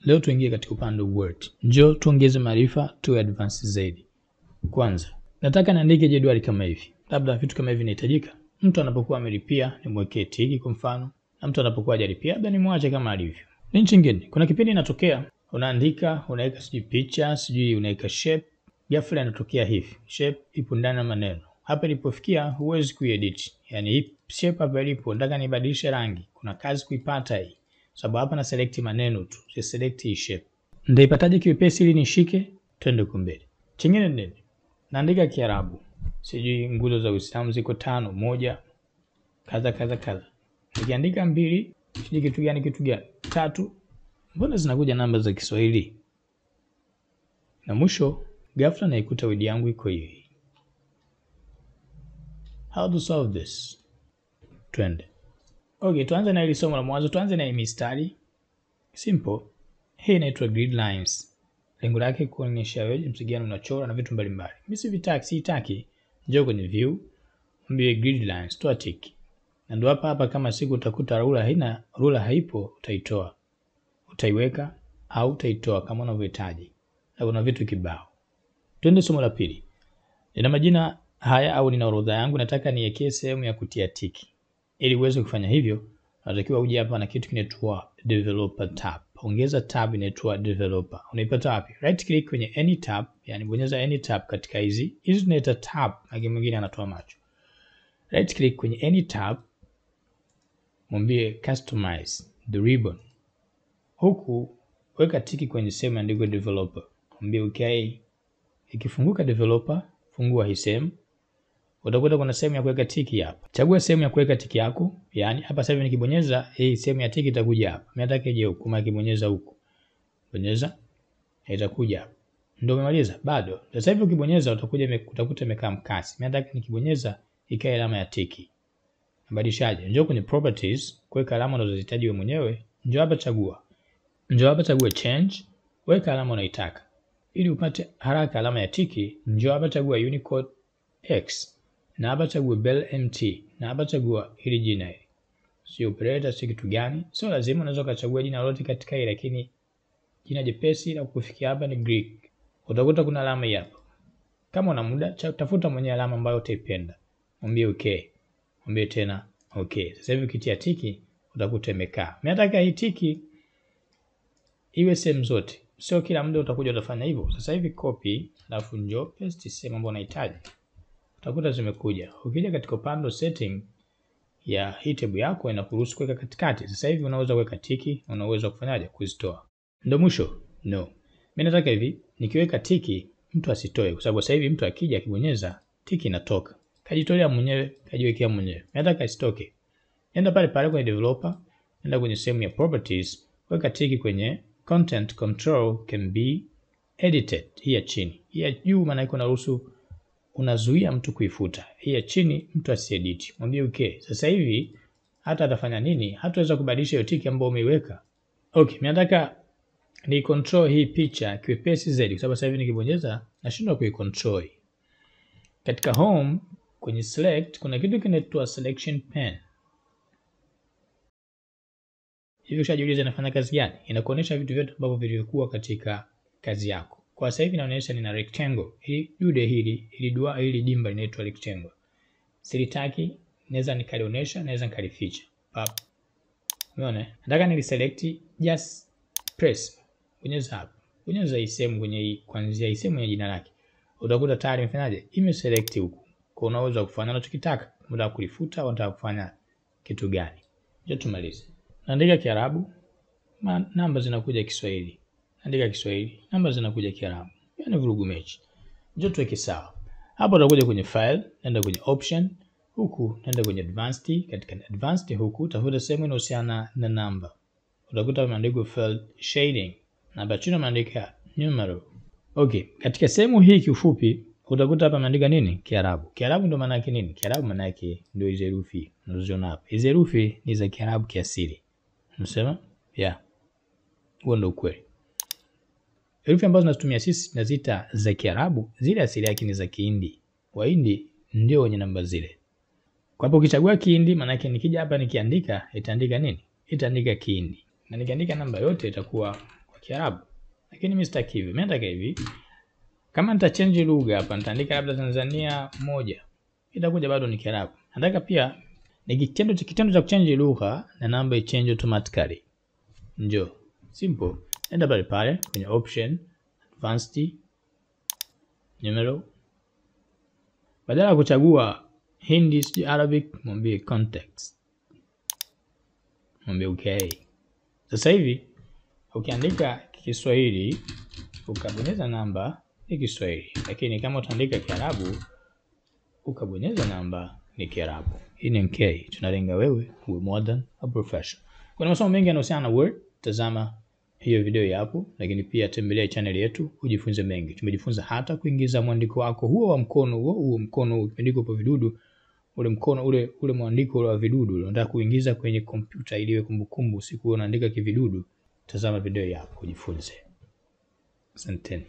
Leo tuingie katika upande wa word. Njoo tuongeze maarifa tu advance zaidi. Kwanza, nataka niandike jedwali kama hivi. Labda vitu kama hivi vinahitajika. Mtu anapokuwa amelipia nimwekee tiki kwa mfano, na mtu anapokuwa hajalipia labda nimwache kama alivyo. Nini kingine? Kuna kipindi inatokea unaandika, unaweka sijui picha, sijui unaweka shape, ghafla inatokea hivi. Shape ipo ndani ya maneno. Hapa ilipofikia huwezi kuedit. Yaani hii shape hapa ilipo nataka nibadilishe rangi. Kuna kazi kuipata hii. Sababu hapa na select maneno tu. Si select hii shape. Ndaipataje kiwepesi ili nishike? Twende kumbele. Kingine nini? Naandika Kiarabu. Sijui nguzo za Uislamu ziko 5, 1 kaza. Nikiandika 2, sijui kitu gani 3. Mbona zinakuja namba za Kiswahili? Na mwisho ghafla naikuta word yangu iko hii. How to solve this? Twende. Okay, tuanze na ile somo la mwanzo. Tuanze na mistari. Simple. Hii inaitwa grid lines. Lengo lake kuonyesha wewe jinsi gani unachora na vitu mbalimbali. Mimi sitaki. Njoo kwenye view, mbie grid lines, toa tick. Na ndio hapa kama siku utakuta rula haipo, utaitoa. Utaiweka au utaitoa kama unavyohitaji. Na kuna vitu kibao. Twende somo la pili. Nina majina haya au nina orodha yangu, nataka niwekee sehemu ya kutia tiki. Ili uweze kufanya hivyo, unatakiwa uje hapa na kitu kinaitwa developer tab. Ongeza tab inaitwa developer. Unaipata wapi? Right click kwenye any tab, yani bonyeza any tab katika hizi. Hizi tunaita tab, na mwingine anatoa macho. Right click kwenye any tab, mwambie customize the ribbon. Huku weka tiki kwenye sehemu imeandikwa developer. Mwambie okay. Ikifunguka developer, fungua hii sehemu. Utakuta kuna sehemu ya kuweka tiki hapa. Chagua sehemu ya kuweka tiki yako. Yaani hapa sasa hivi nikibonyeza hii sehemu ya tiki itakuja hapa. Mimi nataka ije huku, kama nikibonyeza huku. Bonyeza itakuja hapa. Ndio umemaliza? Bado. Sasa hivi ukibonyeza utakuta imekaa mkasi. Mimi nataka nikibonyeza ikae alama ya tiki. Nabadilishaje? Njoo kwenye properties, kuweka alama unazozihitaji wewe mwenyewe. Njoo hapa chagua change, weka alama unaitaka. Ili upate haraka alama ya tiki, njoo hapa chagua Unicode X. Na hapa chagua Bell MT. Na hapa chagua hili jina hili. Si operator si kitu gani? Sio lazima, unaweza kuchagua jina lolote katika hili, lakini jina jepesi la kufikia hapa ni Greek. Utakuta kuna alama hii hapa. Kama una muda, tafuta mwenye alama ambayo utaipenda. Mwambie okay. Mwambie tena okay. Sasa hivi ukitia tiki utakuta imekaa. Mimi nataka hii tiki iwe sehemu zote. Sio kila muda utakuja utafanya hivyo. Sasa hivi copy, alafu njoo paste sehemu ambayo unahitaji. Utakuta zimekuja. Ukija katika upande setting ya hii table yako inakuruhusu kuweka katikati. Sasa hivi unaweza kuweka tiki, unaweza kufanyaje? Kuzitoa. Ndio mwisho? No. Mimi nataka hivi, nikiweka tiki mtu asitoe, kwa sababu sasa hivi mtu akija akibonyeza tiki inatoka. Kajitolea mwenyewe, kajiwekea mwenyewe. Mimi nataka isitoke. Nenda pale kwenye developer, nenda kwenye sehemu ya properties, weka tiki kwenye content control can be edited. Hii ya chini. Hii ya juu maana iko naruhusu unazuia mtu kuifuta. Hii ya chini mtu asiedit. Mwambie okay. Sasa hivi hata atafanya nini? Hataweza kubadilisha hiyo tiki ambayo umeiweka. Okay, mimi nataka ni control hii picha kiwepesi zaidi, kwa sababu sasa hivi nikibonyeza nashindwa kuicontrol. Katika home kwenye select kuna kitu kinaitwa selection pen. Hivi ushajiuliza inafanya kazi gani? Inakuonesha vitu vyote ambavyo vilivyokuwa katika kazi yako. Kwa sasa hivi inaonyesha nina rectangle. Hili dude hili dua hili dimba linaitwa rectangle. Silitaki, naweza nikalionyesha, naweza nikalificha. Pap. Umeona? Nataka niliselect, just press. Bonyeza hapa. Bonyeza hii sehemu kwenye hii kuanzia hii sehemu yenye jina lake. Utakuta tayari imefanyaje? Imeselect huku. Kwa unaweza kufanya unachokitaka. Unataka kulifuta au unataka kufanya kitu gani? Je, tumalize. Naandika Kiarabu, namba zinakuja Kiswahili. Andika Kiswahili, namba zinakuja Kiarabu. Yaani vurugu mechi. Njoo tuweke sawa. Hapo utakuja kwenye file, nenda kwenye option, huku nenda kwenye advanced, katika advanced huku tafuta sehemu inayohusiana na namba. Utakuta imeandikwa field shading, na chini imeandika numeral. Okay, katika sehemu hii kiufupi utakuta hapa imeandika nini? Kiarabu. Kiarabu ndo maana yake nini? Kiarabu maana yake ndio hizo herufi unazoziona hapa. Hizo herufi ni za Kiarabu kiasili. Unasema? Yeah. Huo ndio ukweli. Herufi ambazo tunazitumia sisi tunaziita za Kiarabu, zile asili yake ni za Kihindi. Wahindi ndio wenye namba zile. Kwa hapo ukichagua Kihindi maana yake nikija hapa nikiandika itaandika nini? Itaandika Kihindi. Na nikiandika namba yote itakuwa kwa Kiarabu. Lakini mimi sitaki hivyo. Mimi nataka hivi. Kama nitachange lugha hapa, nitaandika labda Tanzania 1. Itakuja bado ni Kiarabu. Nataka pia ni kitendo cha kuchange lugha na namba ichange automatically. Njoo. Simple. Nenda pale kwenye option advanced numero. Badala ya kuchagua Hindi au Arabic, mwambie context. Mwambie okay. Sasa hivi ukiandika Kiswahili ukabonyeza namba ni Kiswahili, lakini kama utaandika Kiarabu ukabonyeza namba ni Kiarabu. Hii ni MK. Tunalenga wewe uwe modern au professional. Kuna masomo mengi yanayohusiana na Word, tazama hiyo video hapo, lakini pia tembelea channel yetu ujifunze mengi. Tumejifunza hata kuingiza mwandiko wako huo wa mkono, huo mkono ukipindiko kwa vidudu, ule mkono ule mwandiko wa vidudu unataka kuingiza kwenye kompyuta ili iwe kumbukumbu siku unaandika kividudu. Tazama video hapo ujifunze. Asanteni.